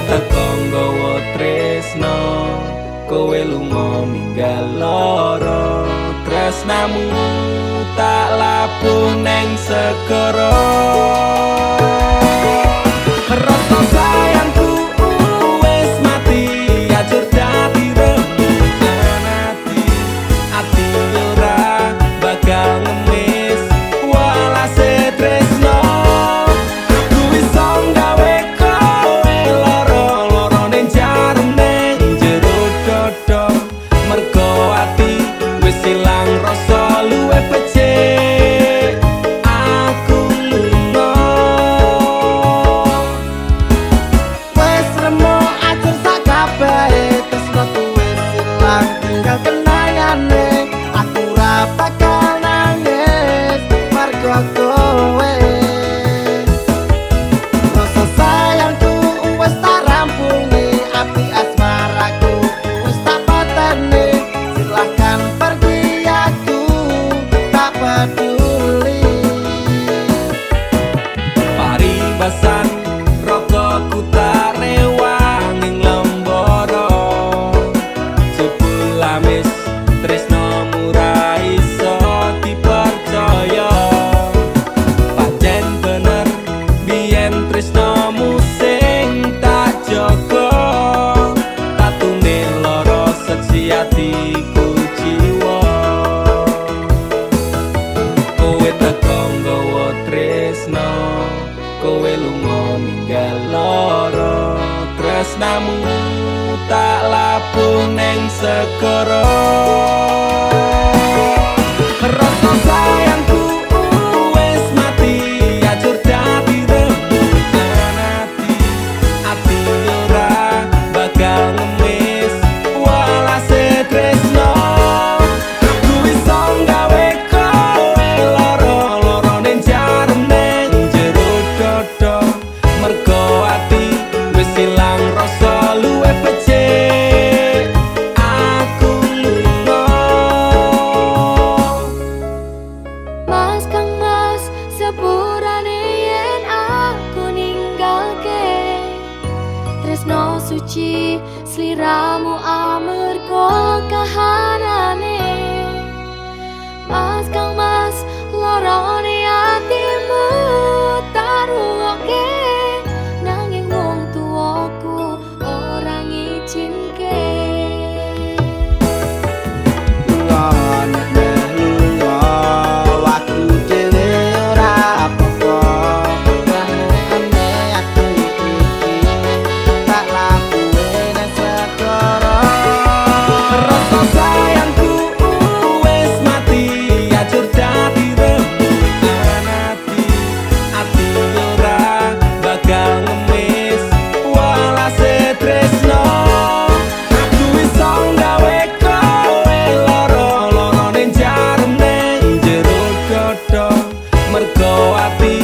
teko nggawa tresno, kowe lunga ninggal lara. Tresnamu tak labuh neng segara. Rasa sayangku wis mati, ajur dadi rembugan ati. Ati ora bakal ngemis walase tresno. Aku iso gawe kowe lara-lara ning jarum ning jero dodo. Mergo ati wis ilang rasa luwih becik. Aku lunga wis remuk ajur sak kabehe, tresnoku wis ilang tinggal kenangane. Aku ora bakal nangis mergo kowe. Rasa sayangku wis tak rampungi, api asmaraku wis tak pateni. Silahkan pergi, aku tak peduli. Paribasan rokokku tak rewang ing lembara. Jebul amis tresnomu ra iso dipercaya. Pancen bener biyen tresnomu sing tak jaga. Tatune lara seksi atiku jiwa. Kowe teko nggawa tresno, kowe lunga ninggal lara. Tresnamu tak labuh neng segara. Rasa sayangku wis mati, ajur dadi rembugan ati. Ati ora bakal ngemis walase tresno. Aku iso gawe kowe lara-lara ning jarum ning jero dodo. Mergo ati wis ilang rasa luwih becik. Aku lunga. Mas Kang Mas, sepurane yen aku ninggalke tresno suci sliramu amarga kahanane. Mas Kang Mas, lorone atimu taruke, nanging wong tuaku ora ngizinke. Rasa sayangku wis mati, ajur dadi rembugan ati. Ati ora bakal ngemis walase tresno. Aku iso gawe kowe lara-lara ning jarum ning jero dodo. Mergo ati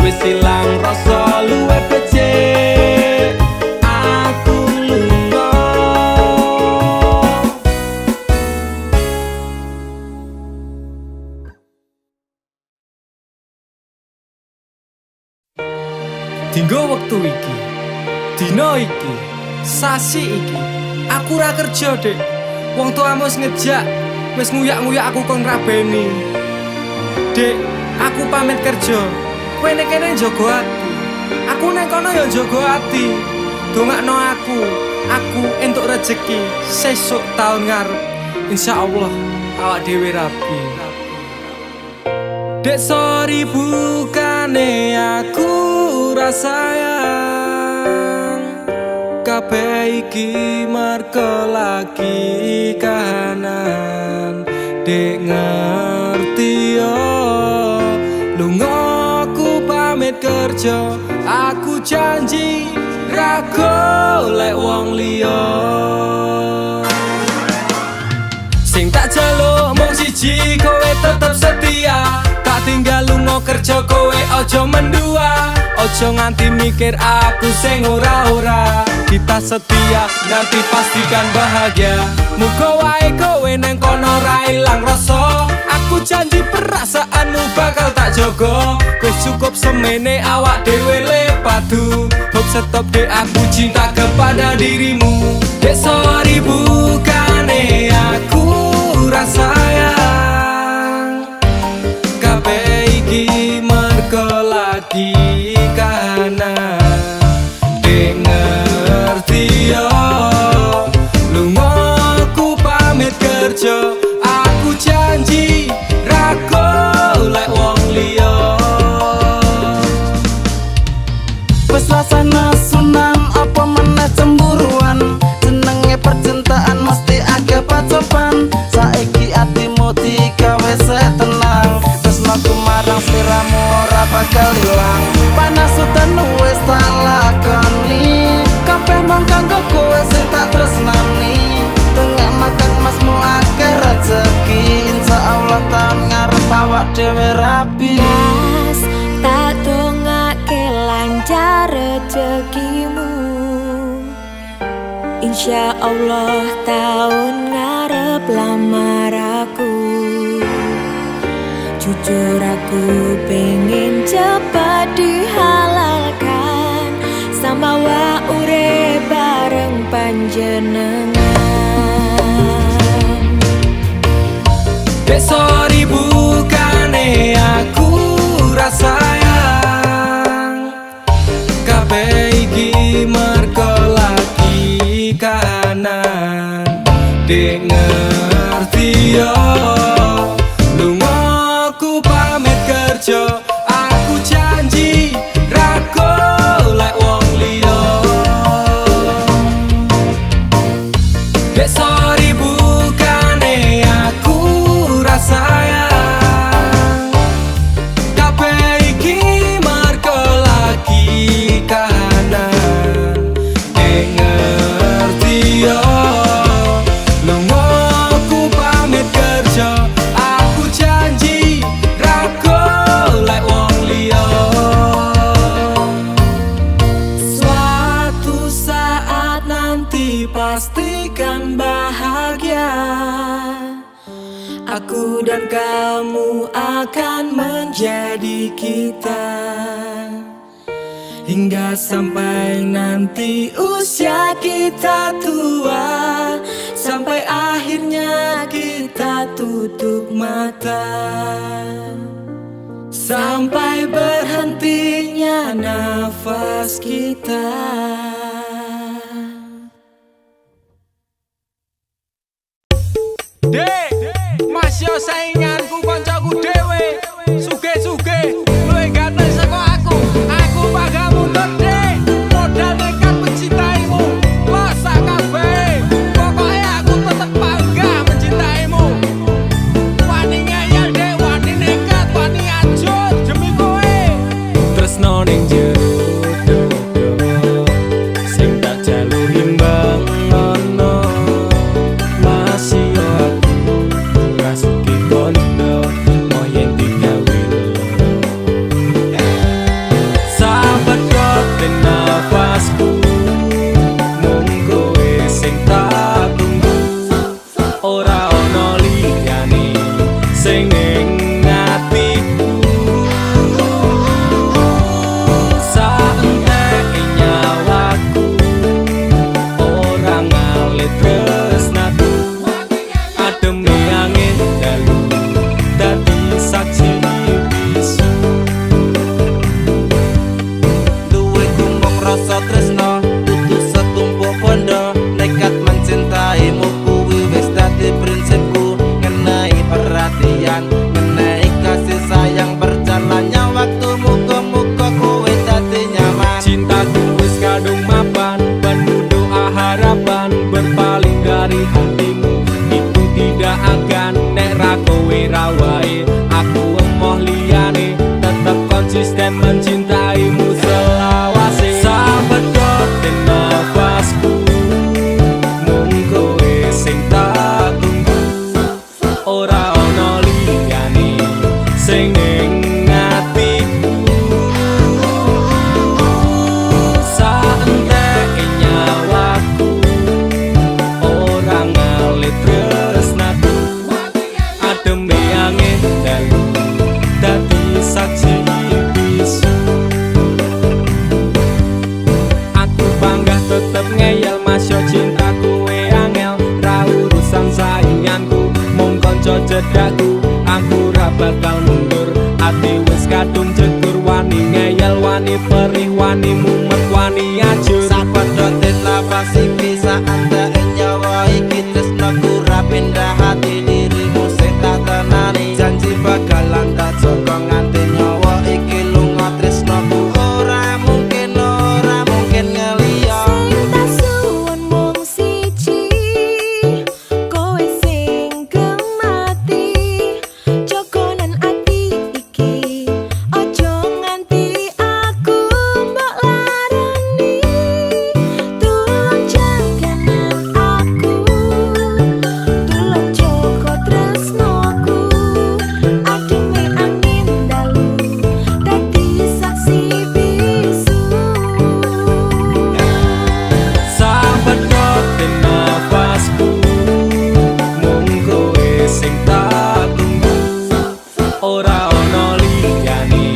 wis ilang rasa luwih becik. Aku lunga. Dinggo wektu iki, dina iki, sasi iki, aku ora kerja, Dik. Wong tuamu wis ngejak, wis nguyak-nguyak aku kon ngrabeni. Dik, aku pamit kerja. Kowe nek kene njaga ati. Aku nek kono ya njaga ati. Dongakno aku entuk rejeki sesuk taun ngarep. Insyaallah awak dhewe rabi. Dek sorry bukane aku ora sayang. Kabeh iki merga lagi kahanan. Dek ngerti yo, lunga aku pamit kerja. Aku janji ra golek wong liya. Sing tak jaluk mung siji, kowe tetep setia. Tak tinggal lunga kerja, kowe ojo mendua. Ojo nganti mikir aku sing ora-ora. Kita setia, nanti pastikan bahagia. Muga wae kowe neng kono ra ilang rasa. Aku janji perasaanmu bakal tak jogo. Wis cukup semene awak dhewe le padu. Hope stop dek, aku cinta kepada dirimu. Dek sorry bukane aku rasa sayang. Kabeh iki mergo lagi kana dek ngerti yo. Lunga aku pamit kerja, aku janji ra golek wong liya. Wes rasane sunan apa meneh cemburuan, jenenge percintaan mesti akeh pacoban. Saiki atimu digawe tenang, tresnaku marang sliramu ora bakal ilang. Panas udan wis tak lakoni, kabeh mung kanggo kowe sing tak tresnani. Tengah makan masmu akeh rezeki, insyaallah tahun ngarep awak dhewe rapi. Mas, tak dongake lancar rezekimu. Insya Allah tahun ngarep lamar aku. Jujur aku pengen cepat dihalalkan, sama wa urip bareng panjenengan. Dek sorry bukane aku rasa sayang. Kabeh iki mergo lagi kanan. Dek ngerti yo. Lunga aku pamit kerja, aku janji ra golek wong liya. Dek sorry bukane aku rasa sayang. Kabeh iki mergo lagi kanan. Dek ngerti yo. Lunga aku pamit kerja, aku janji ra golek wong liya. Suatu saat nanti pastikan bahagia, aku dan kamu akan menjadi kita. Hingga sampai nanti usia kita tua, sampai akhirnya kita tutup mata, sampai berhentinya nafas kita. Dek, Mas yo sainganku koncoku dhewe. Suge-suge, luwih ganteng saka aku. Aku bakal mundur, Dek. Modal nekat mencintaimu. Losa kabeh. Pokoke aku tetep bangga mencintaimu. Wani ngeyel, Dek, wani nekat, wani ajur demi kowe. Tresno ning jero dodo, ngeyel masya cinta kowe angel ra urusan sainganku mung kanca cedhakku aku ra bakal mundur ati wis kadung jegur wani ngeyel wani perih wani mumet wani ajur sapedoten lapas iki saat nyawa iki tresnaku ra pindah hati dirimu sing tak tenani janji bakalan tak jaga nganti nyawa iki lunga tresnaku ora mungkin ngeliya Sing tak suwun mung siji kowe sing gemati jogonan ati iki aja nganti aku mbok larani tulung jaganan aku tulung jaga tresnaku ademe angin dalu dadi saksi bisu sapedoten nafasku mung kowe sing tak tunggu ora ono liyane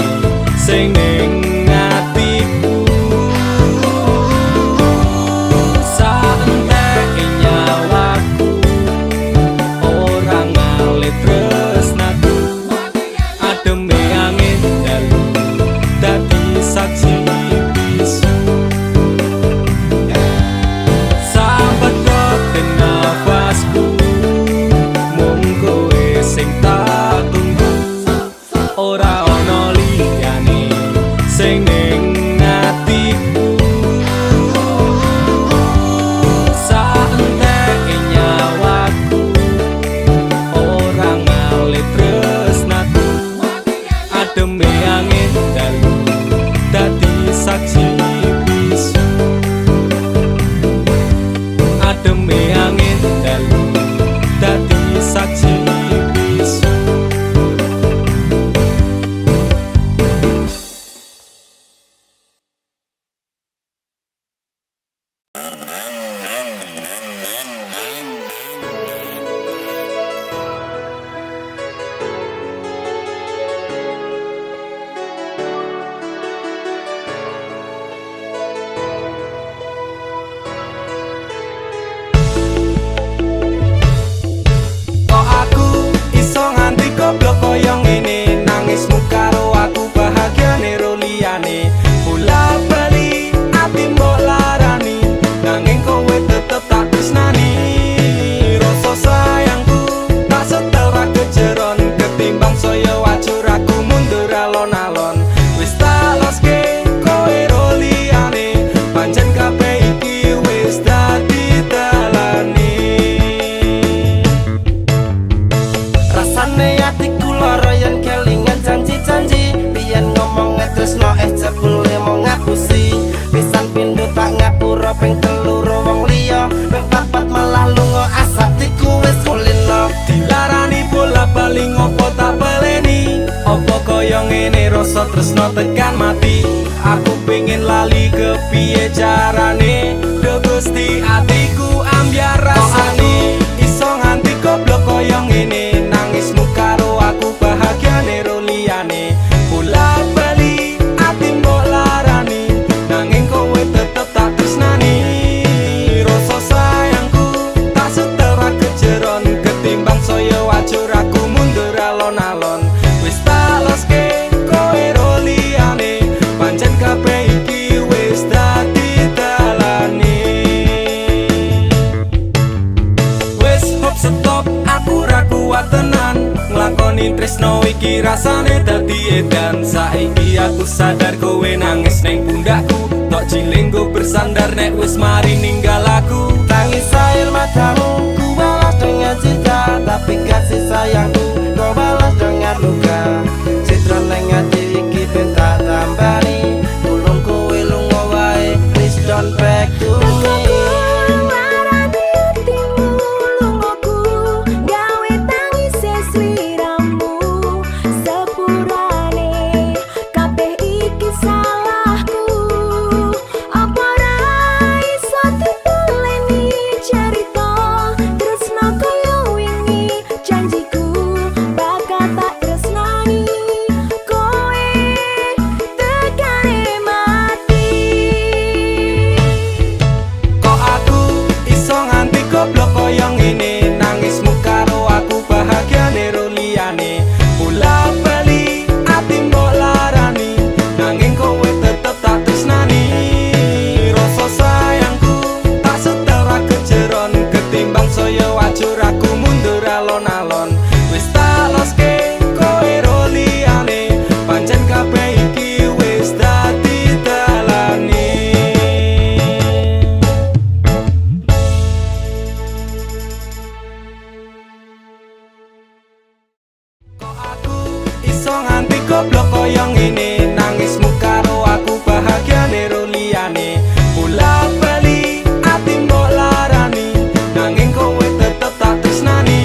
sing ning atiku saenteke nyawaku ora ngalit tresnaku ademe angin dalu dadi saksi bisu sapedoten nafasku mung kowe sing tak tunggu ora ono liyane sing ning atiku saenteke nyawaku ora ngalit tresnaku ademe angin dalu dadi saksi bisu ademe angin dalu dadi saksi bisu kok aku iso nganti goblok koyo ngene nangismu karo aku bahagiane ro liyane bola bali ati mbok larani nanging kowe tetep tak tresnani rasa sayangku tak setel ra kejeron ketimbang saya wajur aku mundur alon-alon wis tak loske kowe ro liyane pancen kabeh iki wis dadi dalane rasane atiku lara yen kelingan janji-janji biyen ngomong tresno jebule mau ngapusi pisan pindho tak ngapura ping telu wong liya ping papat malah lunga asatiku wis kulino dilarani bola bali ngopo tak baleni opo koyo ngene rasa tresno tekan mati aku pengen lali kepiye carane do Gusti atiku ambyar rasane iso nganti goblok koyo ngene nangismu karo aku bahagiane ro liyane bola bali ati mbok larani nanging kowe tetep tak tresnani rasa sayangku tak setel ra kejeron ketimbang saya wajur aku mundur alon-alon wis tak loske kowe ro liyane pancen kabeh iki wis dadi dalane wis hop stop aku ra kuat tenan nglakoni tresno iki rasane dadi edan saiki aku sadar kowe nangis ning pundakku tok jilinggo bersandar nek wis mari ninggal aku tangis air matamu ku balas dengan cinta tapi kasih sayangku kau balas dengan luka citra neng ati iki ben tak tambani tulung kowe lunga wae please don't back to me gawe tangis seswiramu sepurane kabeh iki salahku apa ra iso diteleni cerita tresno koyo wingi janjiku bakal tak tresnani kowe tekane mati kaya ngene, nangismu karo aku bahagia nero liyane. Bola bali ati mbok larani, nanging kowe tetep tak tresnani. Rasa sayangku tak setara kejeron, ketimbang saya wajur aku mundur alon-alon. Wis tak loske kowe ro liyane, pancen kabeh iki wis dadi dalane. Kok aku iso nganti goblok kaya ngene, nangismu karo aku bahagia nero liyane. Bola bali ati mbok larani, nanging kowe tetep tak tresnani.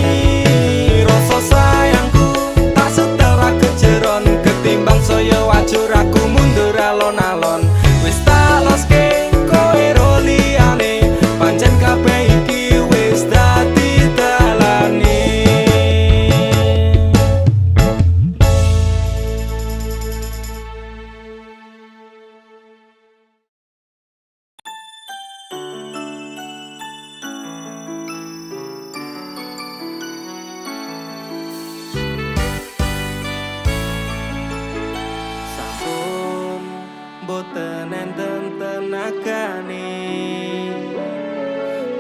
Rasa sayangku tak setara kejeron, ketimbang saya wajur aku mundur alon-alon. Wis tak loske kowe ro liyane, pancen kabeh iki wis dadi dalane. Sampun boten enten tenagane,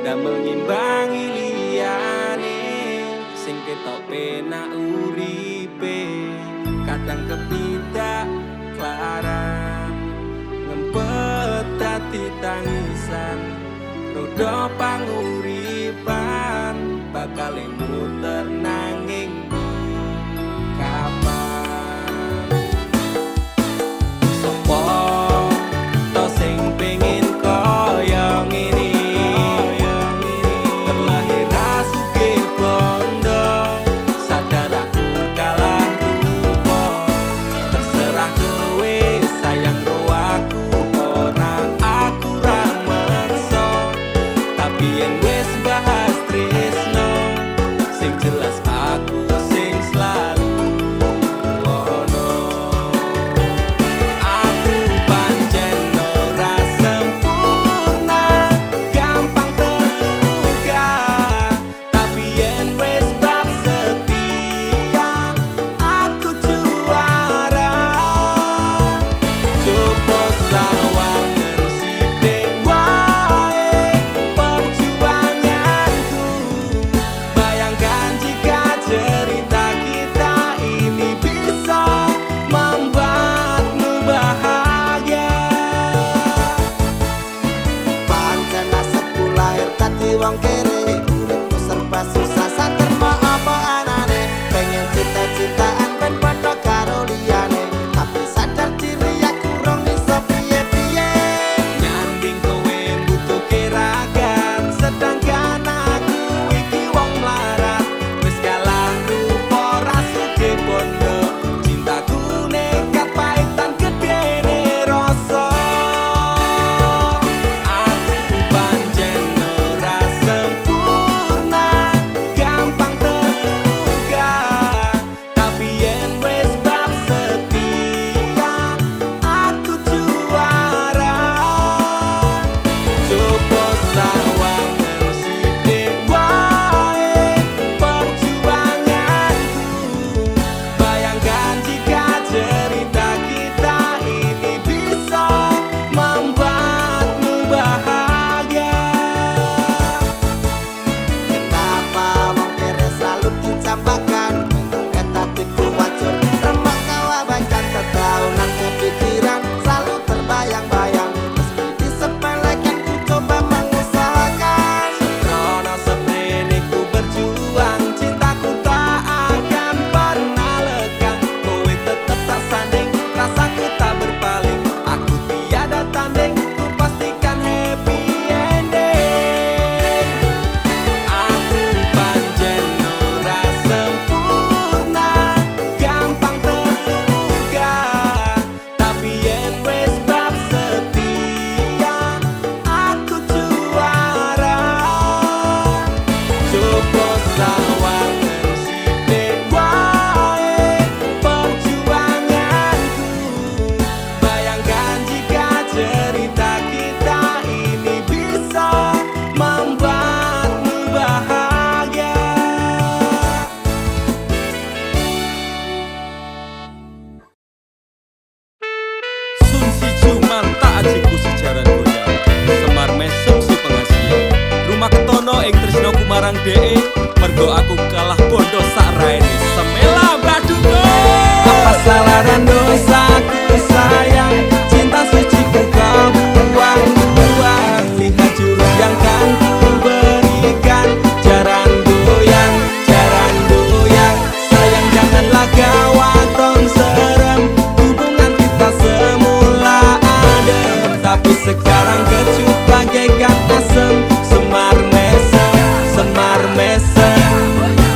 damel ngimbangi liyane, sing ketok penak uripe. Kadang kepidak klaran, ngempet dadi tangisan, rodo panguripan, bakal muter nanging kapan. Sopo to sing pengin kaya ngene, terlahir sugih bondo, sadar aku kalah rupa. Terserah kowe sayang ro aku, ora aku ra meksa. Tapi yen wis bahas tresno, sing jelas aku sing selalu ono. Aku pancen ora sempurna, gampang terluka. Tapi yen wis bab setia, aku juara. Coba sawangan sithik wae perjuanganku. Bayangkan jika cerita kita ini bisa membuatmu bahagia. Pancen nasibku lahir dadi wong kere, uripku serba susah saterma apa anane. Pengen cita-citaan ben padha karo liyane, tapi sadar diri aku rong iso piye-piye. Nyanding kowe butuh keragan, sedangkan aku iki wong melarat. Wis kalah rupa rasuke bondo, cintaku nekat paitan gedene rasa. Aku pancen ora sempurna, gampang terluka. Tapi yen wis bab setia, aku juara. Coba sawangan sithik wae perjuanganku. Bayangkan jika cerita kita ini bisa membuatmu bahagia. Kenapa wong kere selalu dicampakan? Menurut hatiku wajur remak kau abaikan, tertaunan kepikiran selalu terbayang-bayang. Meski disepelekan ku coba mengusahakan. Krono seprene ku berjuang, cintaku tak akan pernah lekang. Kowe tetep tak sanding, rasaku tak berpaling. Aku tiada tanding, ku pastikan happy ending. Aku pancen ora sempurna, gampang terluka. Tapi yen wis bab setia, aku juara. Coba sawangan sithik wae perjuanganku. Bayangkan jika cerita kita ini bisa membuatmu bahagia. marang DE mergo aku kalah bondo sak raine semela baduko. Apa salaran dosaku sayang, cinta suci ku kau buang-buang. Lihat jurus yang kan ku berikan, jaran goyang, sayang janganlah gawat tong serem. Hubungan kita semula adem, tapi sekarang kecut bagaikan asem. Semar mesem,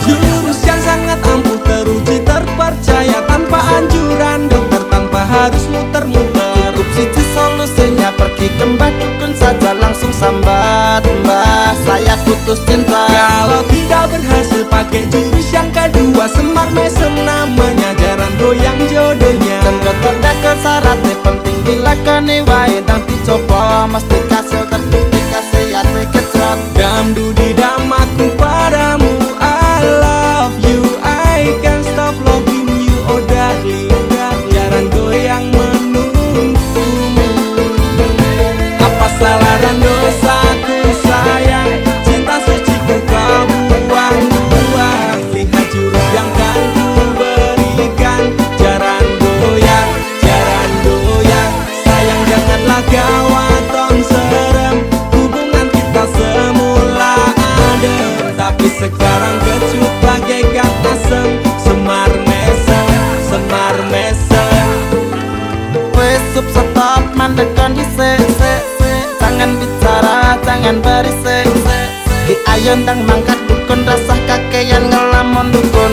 jurus yang sangat ampuh teruji terpercaya. Tanpa anjuran dokter, tanpa harus muter-muter. Cukup siji solusinya, pergi ke mbah dukun saja, langsung sambat, mbah saya putus cinta. Kalau tidak berhasil pakai jurus yang kedua, semar mesem namanya, jaran goyang jodohnya. Dan dokter ke syaratnya penting dilakoni wae, nang dicoba mesti kasil terbukti kasih hati kecot. Dam dudi dam aku padamu, I love you, I can't stop loving you, oh darling. Jaran goyang menunggumu. Apa salah dan dosaku sayang, cinta suci ku kau buang-buang. Lihat jurus yang kan ku berikan, jaran goyang, sayang janganlah gawat tong serem. Hubungan kita semula adem, tapi sekarang kecut bagaikan asem. Semar mesem. Wes stop mandek kondisi, jangan bicara, jangan berisik. Ki ayo ndang mangkat dukun, rasah kakean ngelamun dukun,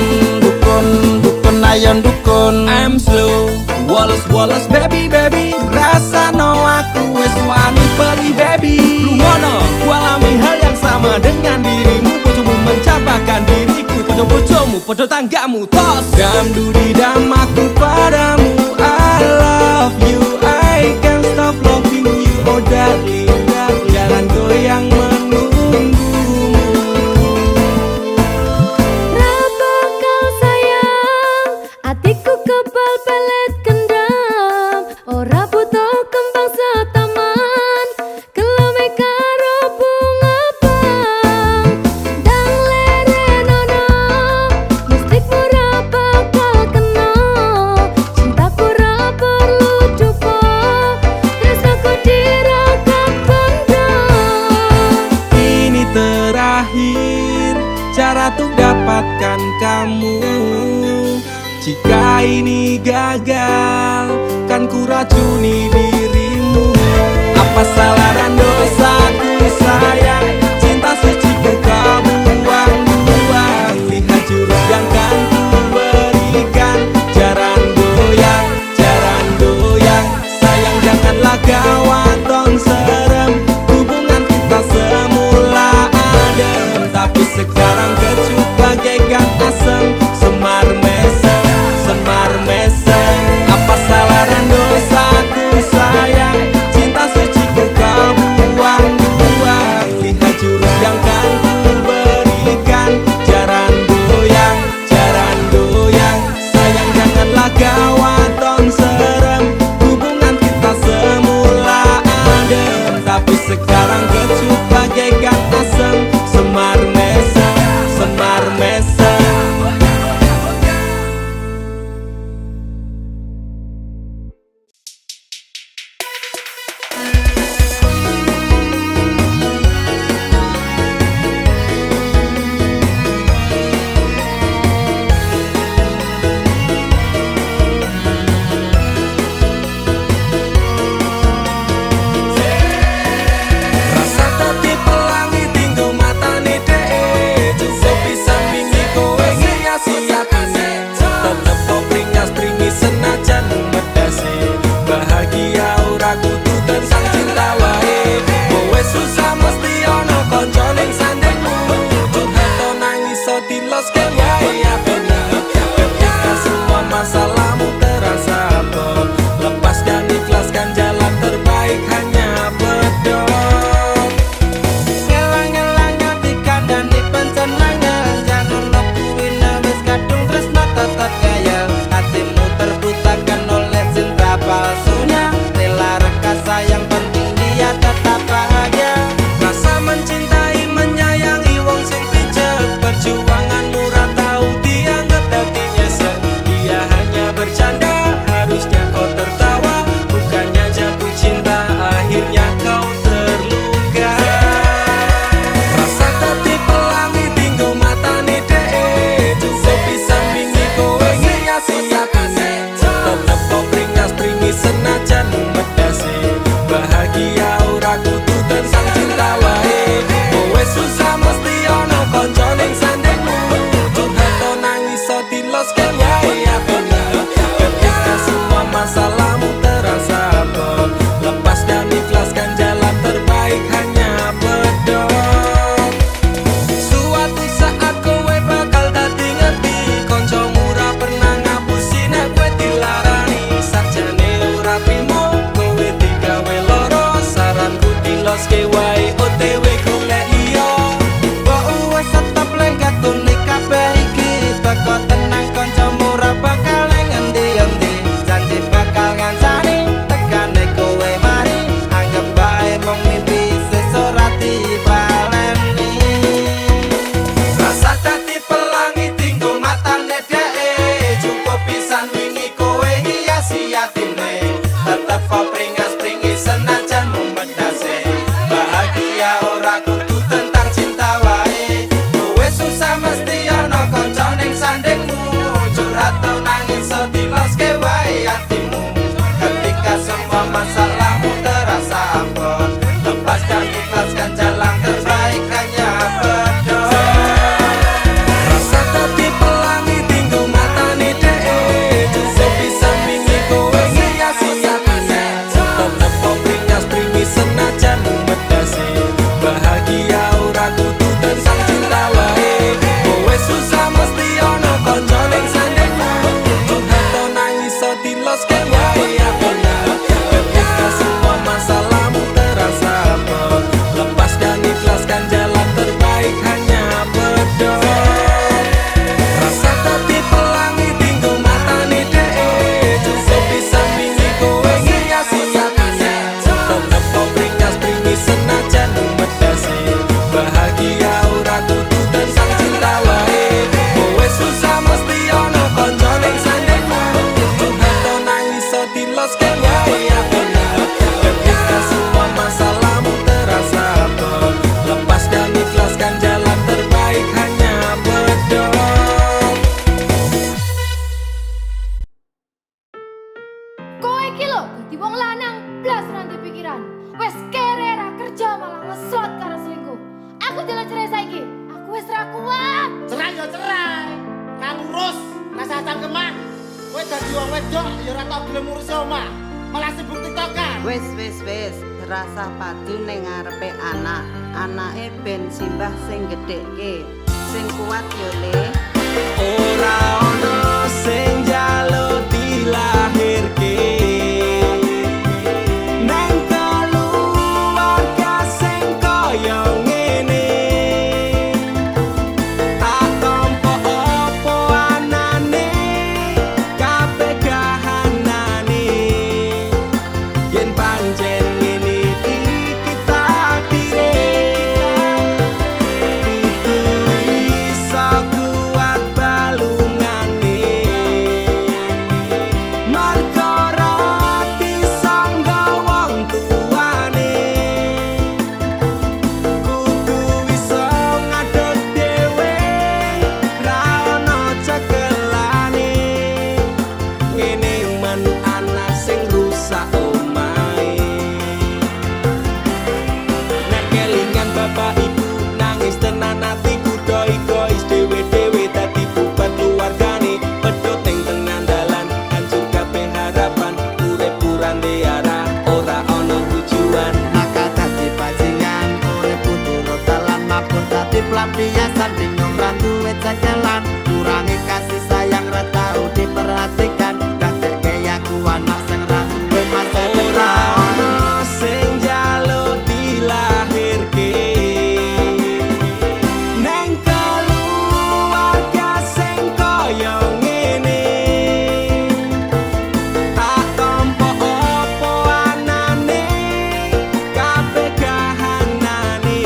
ayo dukun. I'm slow, Wallace baby, rasa no aku wes wani pergi baby. Rumono, ku alami hal yang sama dengan dirimu. Bojomu mencapakan diriku, bojomu, bojo tanggamu tos. Dam dudi dam aku padamu, I love you, I can't stop loving you, oh darling. Jalan goyang menunggumu. Rapa kau sayang, hatiku kebal pelet kendam. Ora butuh kembang setaman, kelame karo bunga bang. Dang lerenono, mistikmu ra bakal kena. Cintaku ra perlu dupa, tresnaku dirakat benda. Ini terakhir cara untuk dapatkan kamu. Jika ini gagal, kan ku racuni dirimu. Apa salah dan dosaku sayang, cinta suci ku kau buang-buang. Lihat jurus yang kan ku berikan, jaran goyang, sayang janganlah gawat tong serem. Hubungan kita semula adem, tapi sekarang kecut bagaikan asem. Semar mesem, apa salah dan dosaku sayang, cinta suci ku kau buang-buang. bahagia ora kudu tentang cinta wae. Kowe susah mesti ana kanca ning sandingmu. Curhat atau nangis diloske wae hatimu. Ketika semua masalahmu terasa abot, lepas dan ikhlaskan jalan terbaik hanya berdoa. Rasa tadi pelangi tinggu matane dhek, sebisa pingi kowe ngiasi atine. Tetep pringkas pringi senajan medasi. Bahagia ora kudu tentang cinta wae. Kowe susah mesti ana kanca ning sandingmu. Curhat atau nangis diloske wae hatimu. Ketika semua masalahmu terasa abot, lepas dan ikhlaskan jalan terbaik hanya berdoa. Rasa tadi pelangi tinggu matane dhek, sebisa pingi kowe ngiasi atine. Tetep pringkas pringi senajan medasi. Bahagia ora kudu tentang cinta wae. Kowe susah mesti ana kanca ning sandingmu. Curhat atau nangis diloske wae hatimu. Ketika semua masalahmu terasa abot, lepas dan ikhlaskan jalan terbaik hanya berdoa. Kowe iki lho dadi wong lanang blas rantai pikiran. Wes kere ra kerja malah ngeslot karo selingkuh. Aku jalan cerai saiki. Aku wis ra kuat. Cerai yo cerai. Kan urus rasa cangkeman. Kowe dadi wong wedok ya ora tau gelem ngurus omah. Malah sibuk tiktokan. Wis, terasa padu ning ngarepe anak. Anake ben simbah sing gedhekke. Sing kuat yo Le. Ora ono sing njaluk dilahirke nang keluarga sing kaya ngene. Tak tampa apa anane, kabeh kahanane. Yen pancen ngene iki takdire, kudu iso kuat balungane. Marga rati sangga wong tuane, kudu iso ngadeg dhewe, ra ono cekelane. Ngene men anak sing rusak omahe. Nek kelingan bapak ibu nangis tenan atiku, doi-dois dewe-dewe dadi bubar keluargane. Pedhot ing tengah dalan hancur kabeh harapan. Urip kurang arah ora ono tujuan. Maka dadi bajingan, urip turut dalan mabur dadi pelampiasan, bingung ra duwe jalan, kurangi kasih sayang ra tau diperhatikan, dadekke aku anak sing ra duwe masa Ora depan. ono sing njaluk dilahirke nang keluarga sing kaya ngene. Tak tampa apa anane, kabeh kahanane.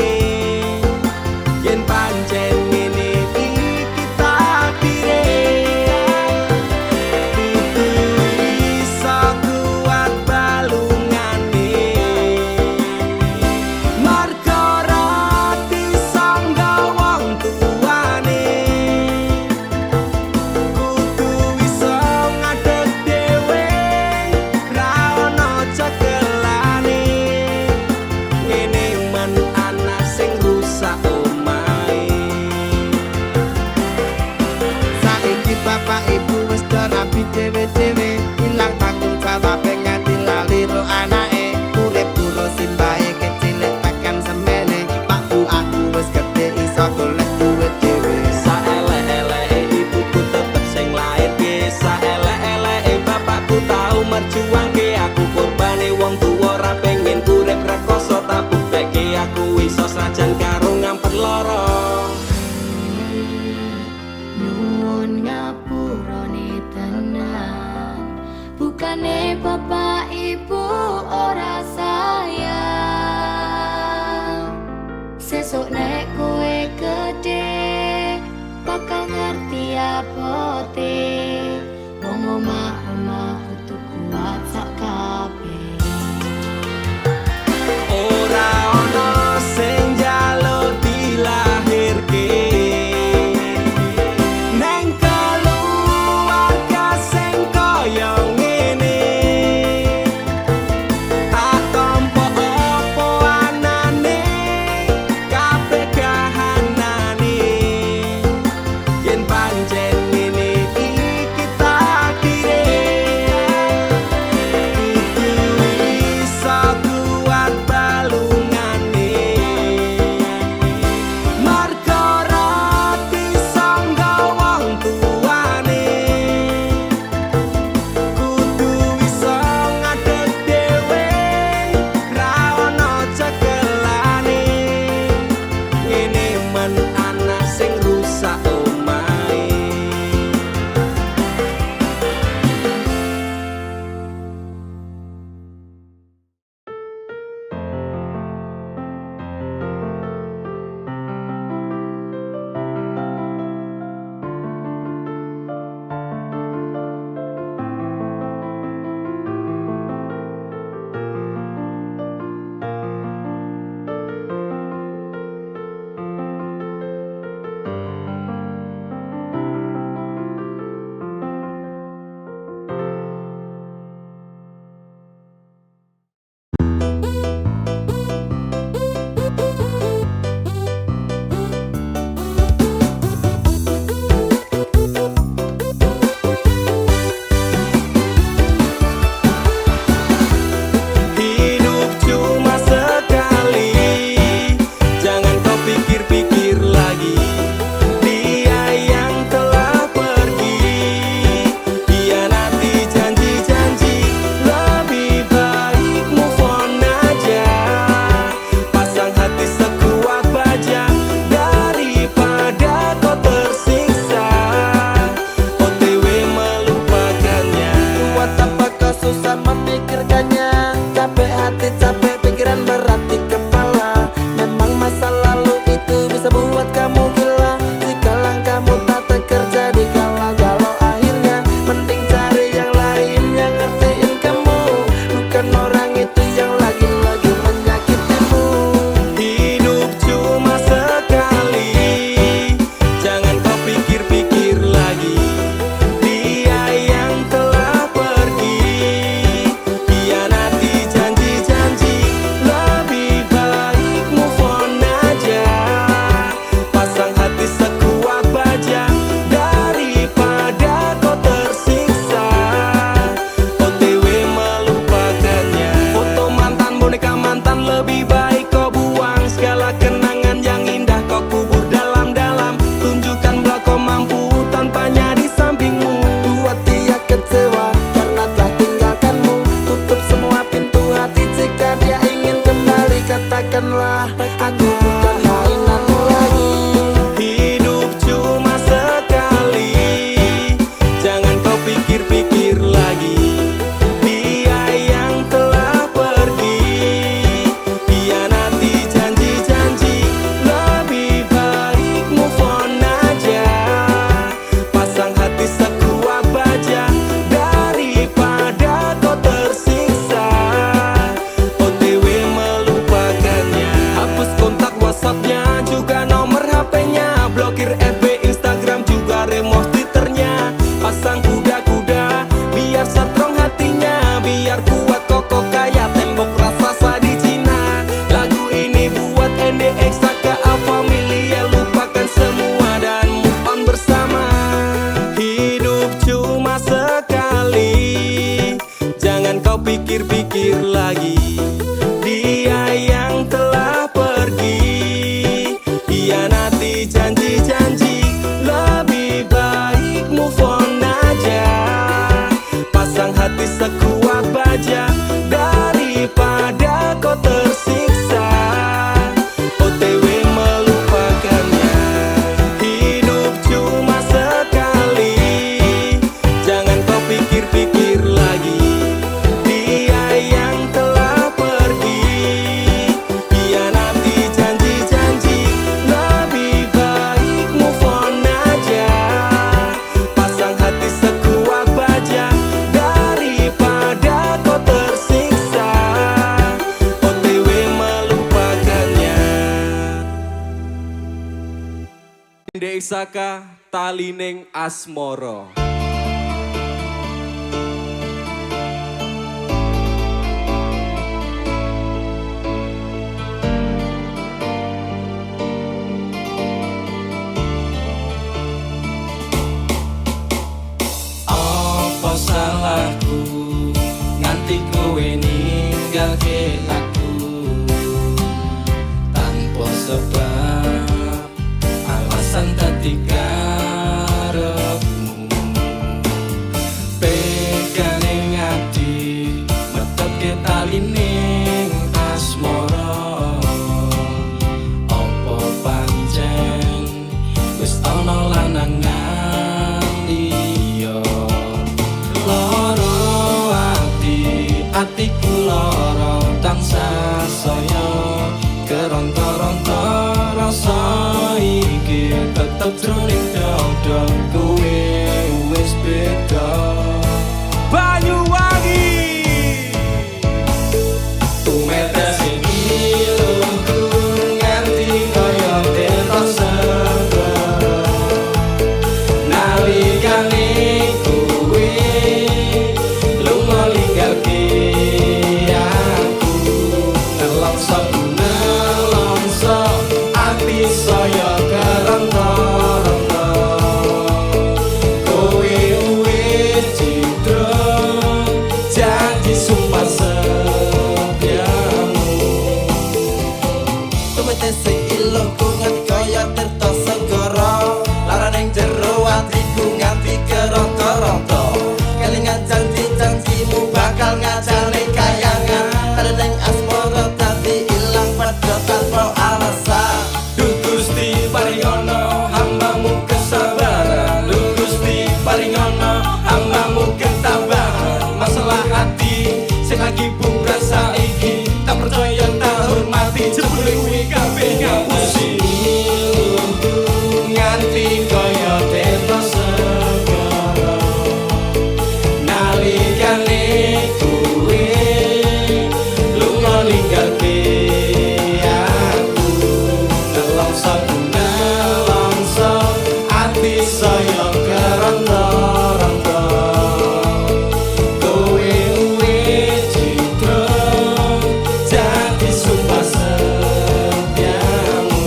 Yen pancen ngene iki takdire, kudu iso kuat balungane. Marga rati sangga wong tuane, kudu iso ngadeg dhewe, ra ono cekelane. Ngene men anak sing rusak omahe. Saiki bapak ibu wis rapi dhewe-dhewe, ilang tanggung jawab nganti lali ro anake. Urip terus simbahe kecilik tekan semene, Pak Bu aku wis gedhe iso golek duit dhewe. Saelek-eleke ibuku tetep sing lairke, saelek-eleke bapakku tau merjuangke. Aku korbane wong tuwa ra pengen urip rekoso, tak buktekke aku iso sajan karo ngampet lara. Nyuwun ngapurane tenan. Bukane bapak ibu ora sayang. Sesuk nek kowe gede bakal ngerti apote. Wong omah-omah kudu kuat sak kabeh. Ora ono sing Ndek Saka talining asmara. Apa salahku nganti kowe ninggalke aku tanpa sebab alasan dadi karepmu. Pegane ngati meteke talining asmara. Apa pancen wis ana lanangan liya? Loro atiku lara tansah saya keronta-ronta rasa iki tetep jroning dada kowe wis beda. Banyuwangi tumetes ilmuku nganti kaya tetok segara nalikane kowe lunga ninggalke aku nelongso ati saya keronta-ronta kowe wis citra janji sumpah setiamu. Tumetese ilmuku nganti kaya tetok segara laraning jero atiku nganti keronta-ronta kelingan janji-janjimu bakal ngajane kayangan talining asmara dadi ilang padha tanpa alasan. Duh Gusti paringono hambamu kesabaran. Duh Gusti paringono hambamu ketabahan. Masalah hati sing lagi buras saiki tak percaya tak hormati jebule kuwi kabeh ngapusi nganti kaya tetok segara nalikane kowe lunga ninggalke aku nelongso ati saya keronta-ronta kowe wis citra janji sumpah setiamu.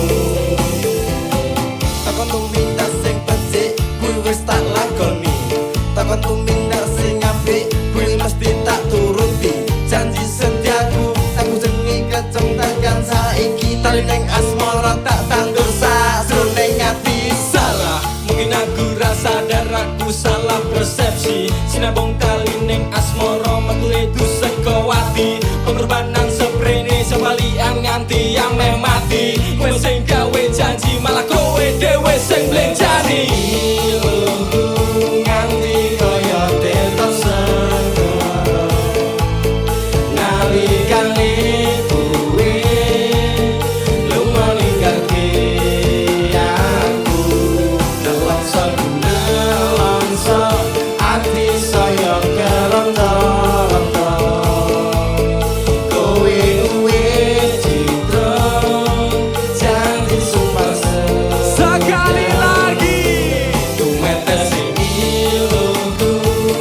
Takon tumindak sing becik kuwi wis tak lakoni takon tumindak sing apik kuwi mesti tak turuti janji setiaku aku jenenge keceng tekan saiki talining asmara tak tandur sajroning ati. Salah mungkin aku rasa sadar aku salah persepsi sinabong talining asmara metule saka ati pengorbanan seprene sewalian nganti yang meh mati kowe sing gawe janji malah kowe dhewe sing blenjani nganti kaya tetok segara nalikane kowe lunga ninggalke aku nelongso ati saya keronta-ronta kowe wis citra janji sumpah sekali lagi tumetes ilmuku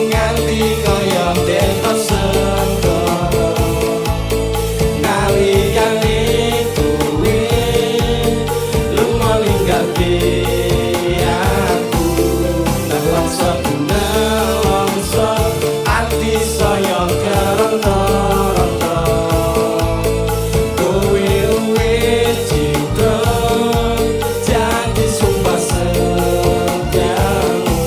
nganti kaya tetok segara nalikane kowe lunga ninggalke aku nelongso ati saya keronta-ronta kowe wis citra janji sumpah setiamu.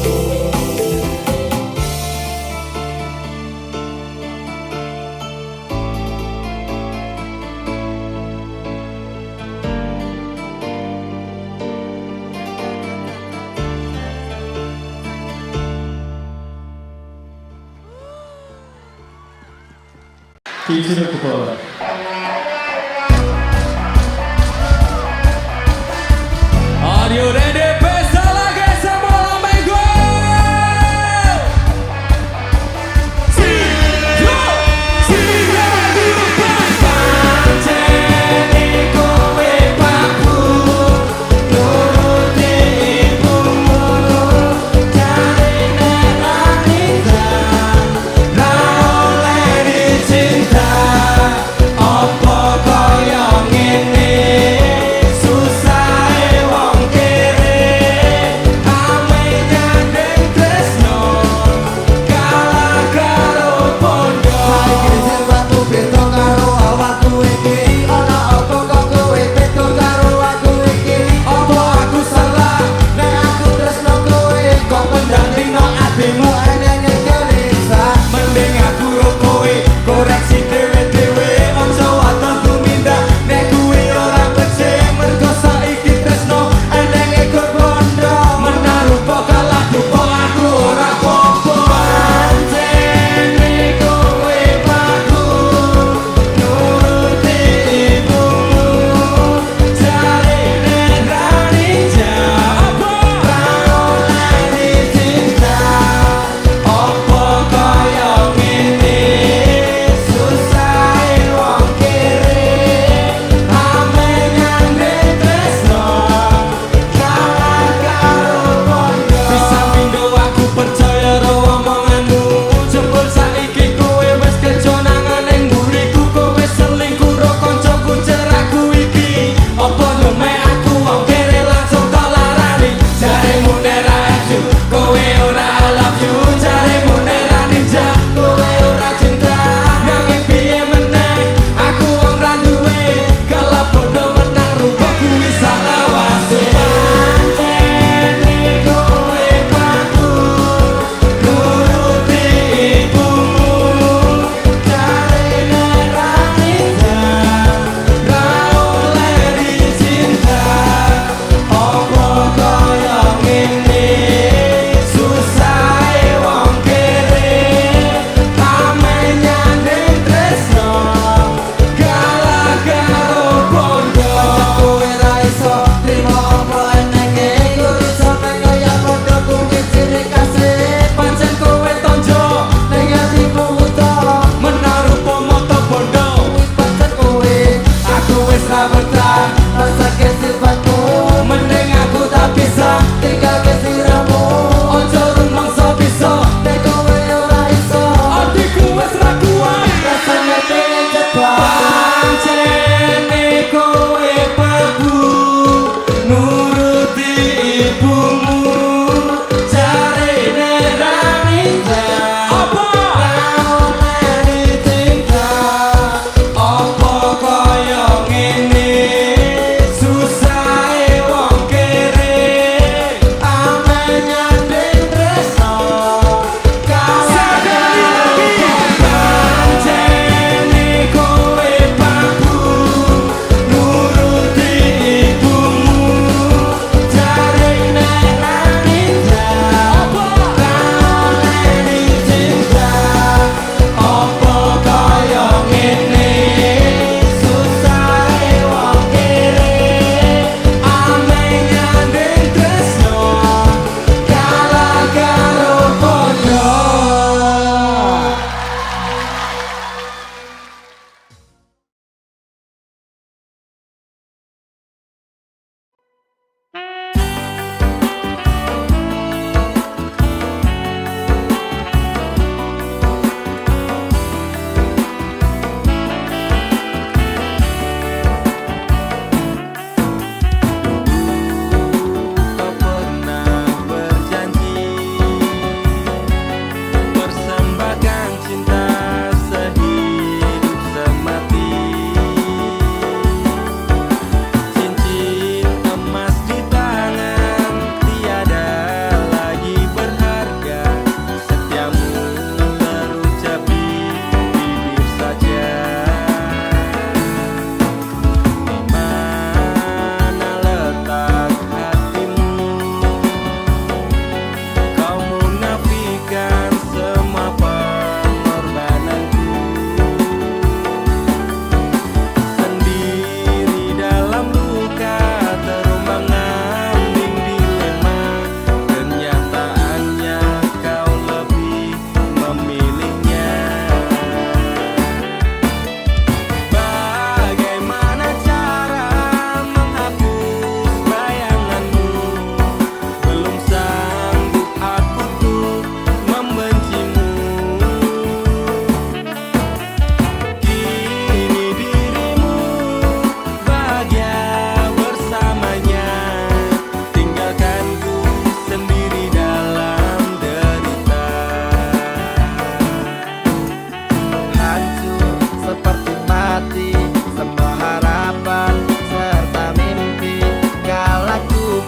Are you ready? Pesta lagi semua amigo. Pancen kowe paku nuruti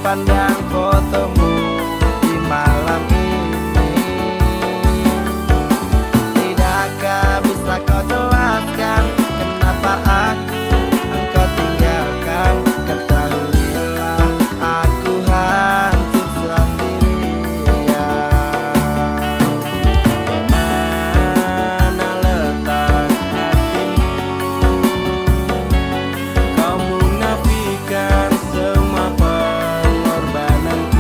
pandang fotomu di malam ini. Tidakkah bisa kau jelaskan kenapa aku engkau tinggalkan? Ketahuilah aku hancur sendirian. Mana letak hatimu? Kau munafikan semua pengorbananku.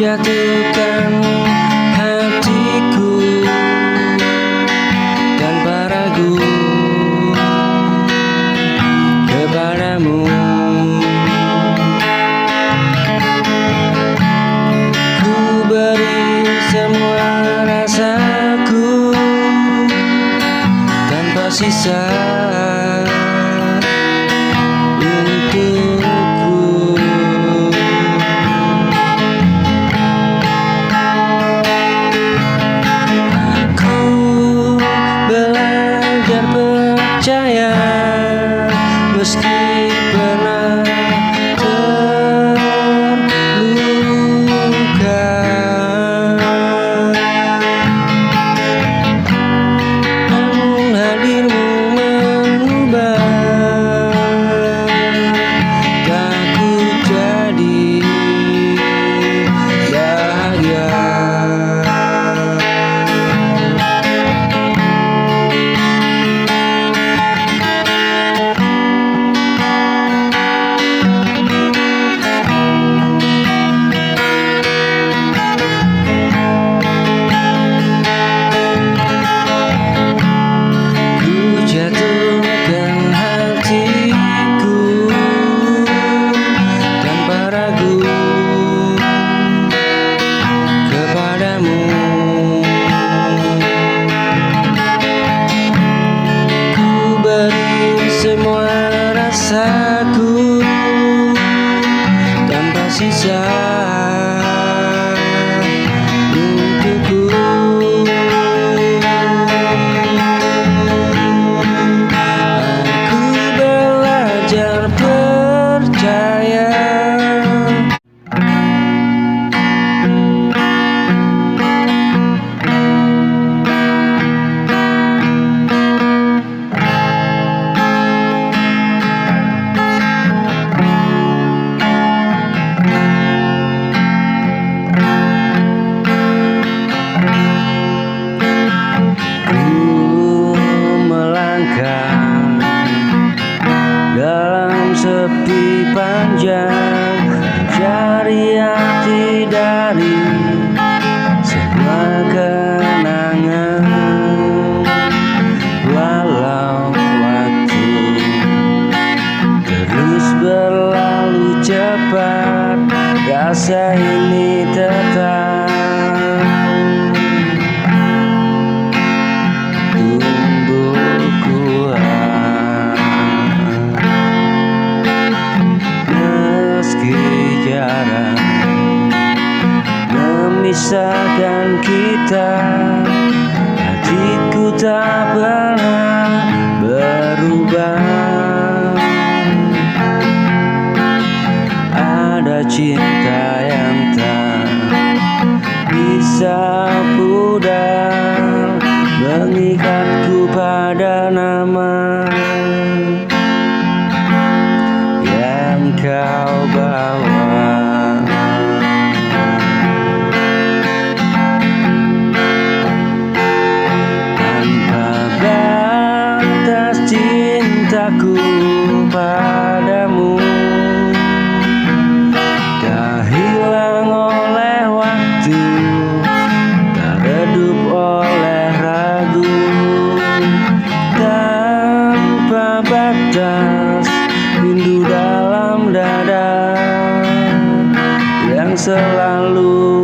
jatuhkan hatiku tanpa ragu kepadamu. Ku beri semua rasaku tanpa sisa untukku. Aku belajar percaya meski pernah terluka. Namun hadirmu mengubah takut jadi bahagia. Ku jatuhkan hatiku tanpa ragu kepadamu. Ku beri semua rasaku tanpa sisa untukku. Aku belajar percaya. Ku melangkah dalam sepi panjang, cari arti dari semua kenangan. Walau waktu terus berlalu cepat, rasa ini tetap tumbuh kuat. Meski jarak memisahkan kita, hatiku tak pernah berubah. Ada cinta yang tak bisa pudar, mengikatku pada nama yang kau bawa. Tanpa batas cintaku padamu tak hilang oleh waktu, tak redup oleh ragu. Tanpa batas rindu dalam dada yang selalu